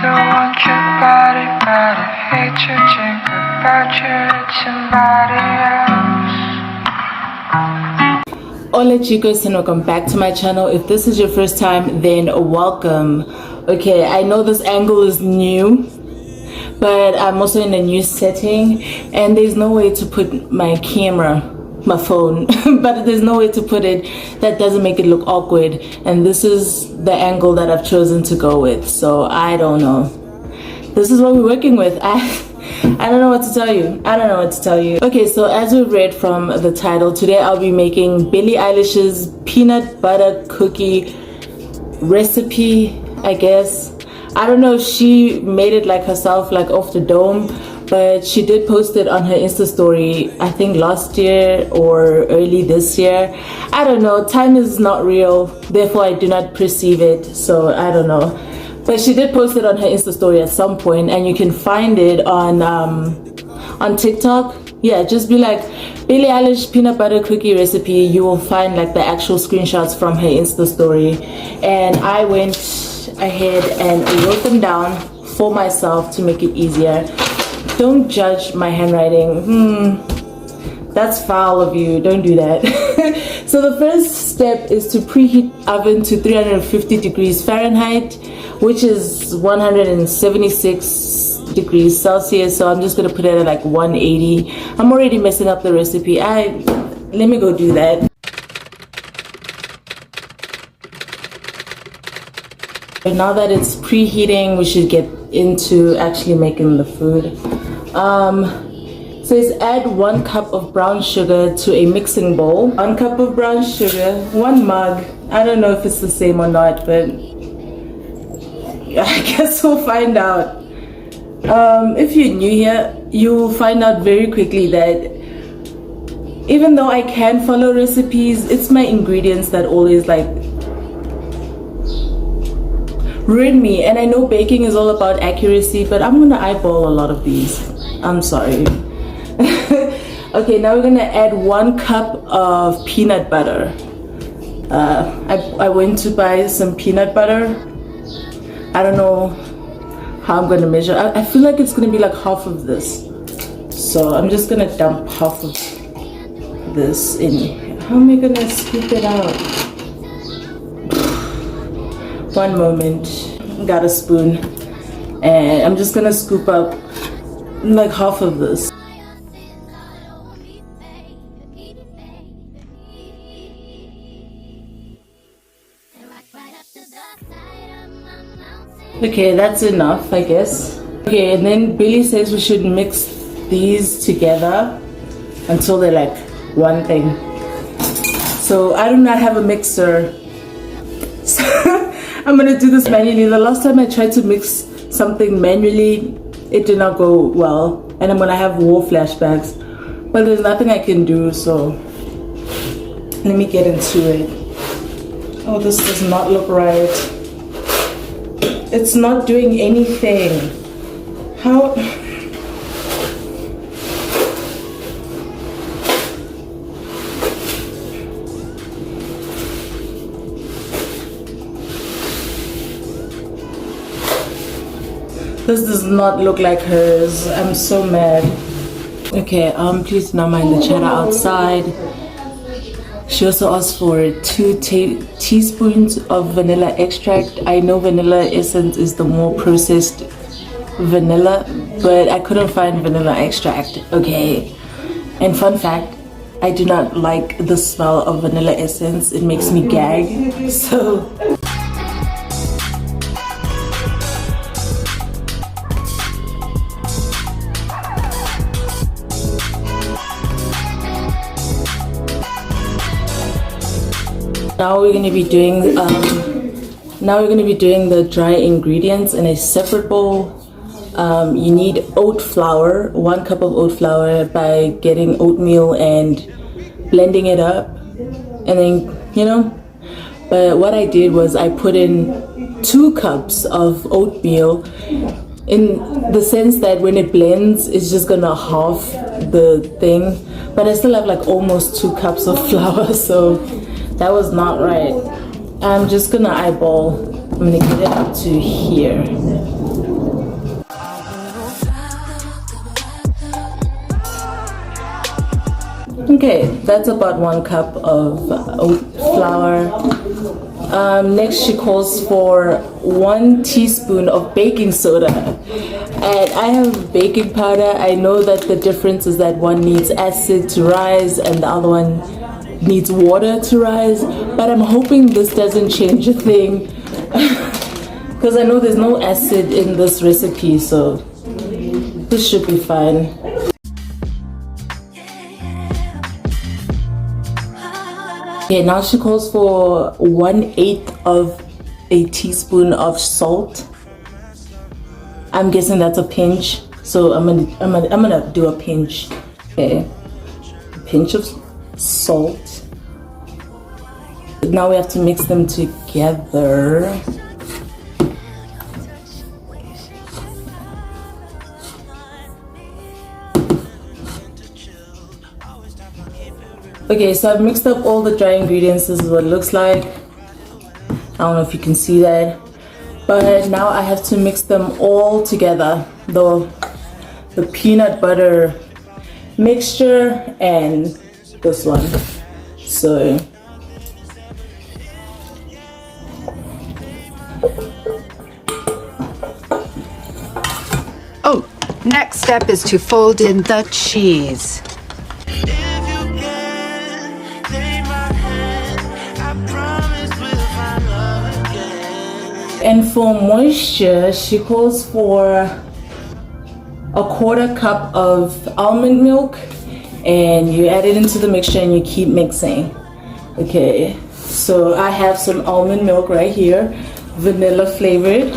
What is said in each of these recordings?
Don't want your body, but I hate to think about you with somebody else. Hola chicos and welcome back to my channel. If this is your first time, then welcome. Okay, I know this angle is new, but I'm also in a new setting and there's no way to put my camera, my phone, but there's no way to put it that doesn't make it look awkward, and this is the angle that I've chosen to go with. So I don't know, this is what we're working with. I don't know what to tell you. I don't know what to tell you. Okay, so as we've read from the title, today I'll be making Billie Eilish's peanut butter cookie recipe, I guess. I don't know if she made it like herself, like off the dome, but she did post it on her Insta story, I think last year or early this year. I don't know, time is not real, therefore I do not perceive it, so I don't know. But she did post it on her Insta story at some point, and you can find it on TikTok. Yeah, just be like Billie Eilish peanut butter cookie recipe. You will find like the actual screenshots from her Insta story, and I went ahead and wrote them down for myself to make it easier. Don't judge my handwriting. That's foul of you. Don't do that. So the first step is to preheat oven to 350 degrees Fahrenheit, which is 176 degrees Celsius. So I'm just gonna put it at like 180. I'm already messing up the recipe. Let me go do that. But now that it's preheating, we should get into actually making the food. Says add 1 cup of brown sugar to a mixing bowl. 1 cup of brown sugar, 1 mug. I don't know if it's the same or not, but I guess we'll find out. If you're new here, you'll find out very quickly that even though I can follow recipes, it's my ingredients that always like ruin me. And I know baking is all about accuracy, but I'm gonna eyeball a lot of these. I'm sorry. Okay, now we're gonna add 1 cup of peanut butter. I went to buy some peanut butter. I don't know how I'm gonna measure. I feel like it's gonna be like half of this. So I'm just gonna dump half of this in. How am I gonna scoop it out? One moment. Got a spoon. And I'm just gonna scoop up like half of this. Okay, that's enough, I guess. Okay, and then Billie says we should mix these together until they're like one thing. So I do not have a mixer, so I'm gonna do this manually. The last time I tried to mix something manually, it did not go well, and I'm gonna have war flashbacks. But there's nothing I can do, so let me get into it. Oh, this does not look right. It's not doing anything. How? This does not look like hers. I'm so mad. Okay, please do not mind the chatter outside. She also asked for 2 teaspoons of vanilla extract. I know vanilla essence is the more processed vanilla, but I couldn't find vanilla extract. Okay, and fun fact, I do not like the smell of vanilla essence. It makes me gag. So now we're going to be doing the dry ingredients in a separate bowl. You need oat flour, 1 cup of oat flour, by getting oatmeal and blending it up, and then but what I did was I put in 2 cups of oatmeal, in the sense that when it blends it's just gonna half the thing, but I still have like almost 2 cups of flour, so that was not right. I'm just gonna eyeball. I'm gonna get it up to here. Okay, that's about 1 cup of oat flour. Next, she calls for 1 teaspoon of baking soda. And I have baking powder. I know that the difference is that one needs acid to rise and the other one needs water to rise. But I'm hoping this doesn't change a thing. Because I know there's no acid in this recipe, so this should be fine. Okay, now she calls for 1/8 of a teaspoon of salt. I'm guessing that's a pinch, so I'm gonna do a pinch. Okay, a pinch of salt. Now we have to mix them together. Okay, so I've mixed up all the dry ingredients. This is what it looks like. I don't know if you can see that. But now I have to mix them all together. The peanut butter mixture and this one. So oh, next step is to fold in the cheese. And for moisture, she calls for a 1/4 cup of almond milk, and you add it into the mixture and you keep mixing. Okay, so I have some almond milk right here, vanilla flavored.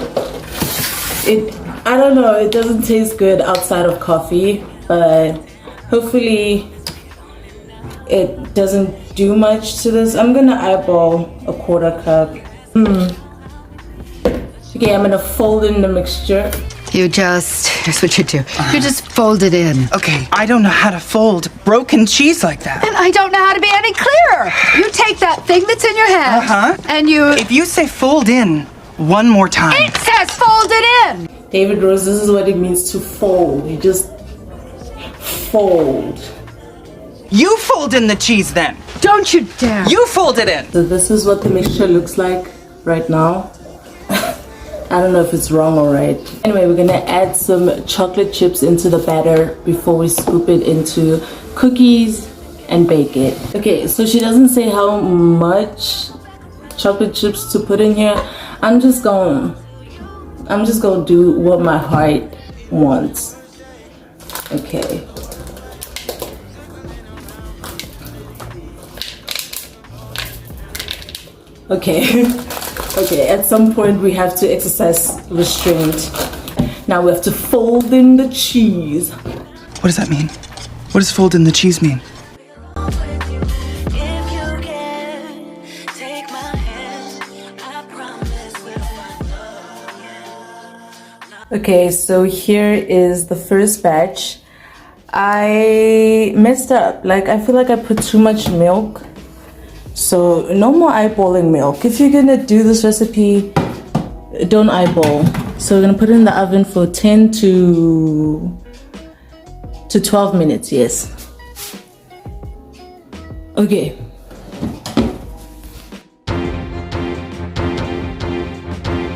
I don't know, it doesn't taste good outside of coffee, but hopefully it doesn't do much to this. I'm gonna eyeball a 1/4 cup. Okay, I'm gonna fold in the mixture. Here's what you do. You just fold it in. Okay, I don't know how to fold broken cheese like that. And I don't know how to be any clearer. You take that thing that's in your hand, and you... If you say fold in one more time. It says fold it in! David Rose, this is what it means to fold. You just fold. You fold in the cheese then. Don't you dare. You fold it in. So this is what the mixture looks like right now. I don't know if it's wrong or right. Anyway, we're gonna add some chocolate chips into the batter before we scoop it into cookies and bake it. Okay, so she doesn't say how much chocolate chips to put in here. I'm just gonna do what my heart wants. Okay. Okay. Okay, at some point we have to exercise restraint. Now we have to fold in the cheese. What does that mean? What does fold in the cheese mean? Okay, so here is the first batch. I messed up. Like, I feel like I put too much milk. So no more eyeballing milk. If you're gonna do this recipe, don't eyeball. So we're gonna put it in the oven for 10 to 12 minutes, yes. Okay.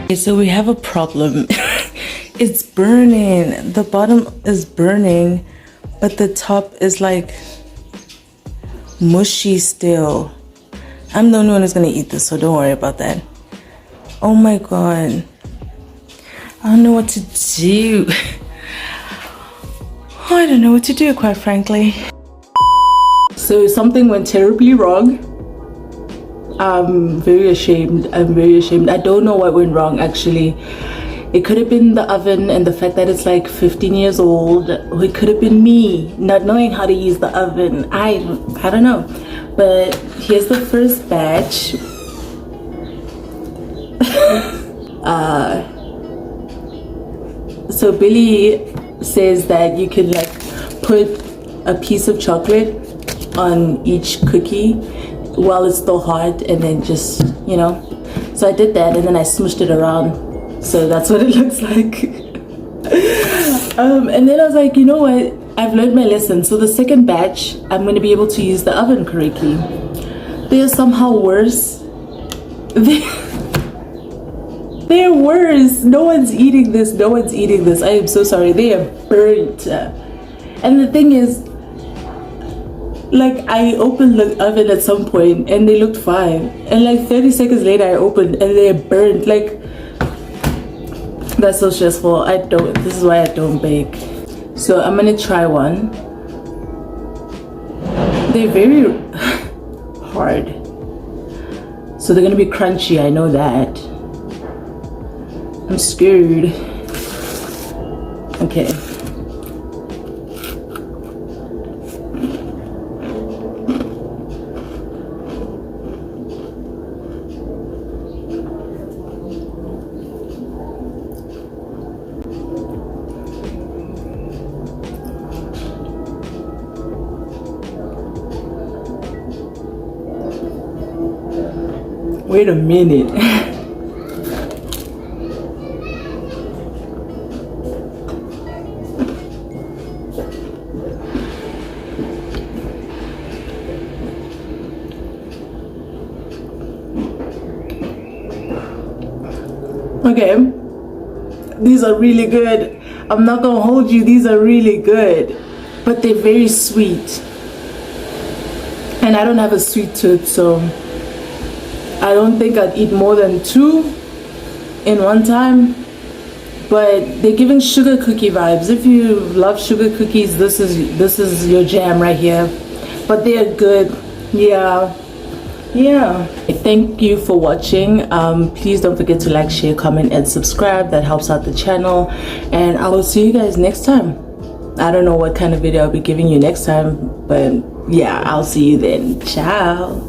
Okay, so we have a problem. It's burning. The bottom is burning, but the top is like mushy still. I'm the only one who's gonna eat this, so don't worry about that. Oh my god. I don't know what to do. I don't know what to do, quite frankly. So something went terribly wrong. I'm very ashamed. I don't know what went wrong, actually. It could have been the oven and the fact that it's like 15 years old. Or it could have been me not knowing how to use the oven. I don't know. But here's the first batch. So Billy says that you could like put a piece of chocolate on each cookie while it's still hot, and then just, you know. So I did that, and then I smushed it around. So that's what it looks like. And then I was like, you know what? I've learned my lesson. So the second batch, I'm going to be able to use the oven correctly. They are somehow worse. They're worse. No one's eating this. No one's eating this. I am so sorry. They are burnt. And the thing is, like, I opened the oven at some point and they looked fine. And like 30 seconds later, I opened and they're burnt. Like, that's so stressful. This is why I don't bake. So I'm gonna try one. They're very hard. So they're gonna be crunchy, I know that. I'm scared. Okay. Wait a minute. Okay, these are really good. I'm not gonna hold you, these are really good, but they're very sweet. And I don't have a sweet tooth, so I don't think I'd eat more than 2 in one time. But they're giving sugar cookie vibes. If you love sugar cookies, this is your jam right here. But they are good. Yeah. Thank you for watching. Please don't forget to like, share, comment, and subscribe. That helps out the channel. And I will see you guys next time. I don't know what kind of video I'll be giving you next time, but yeah, I'll see you then. Ciao.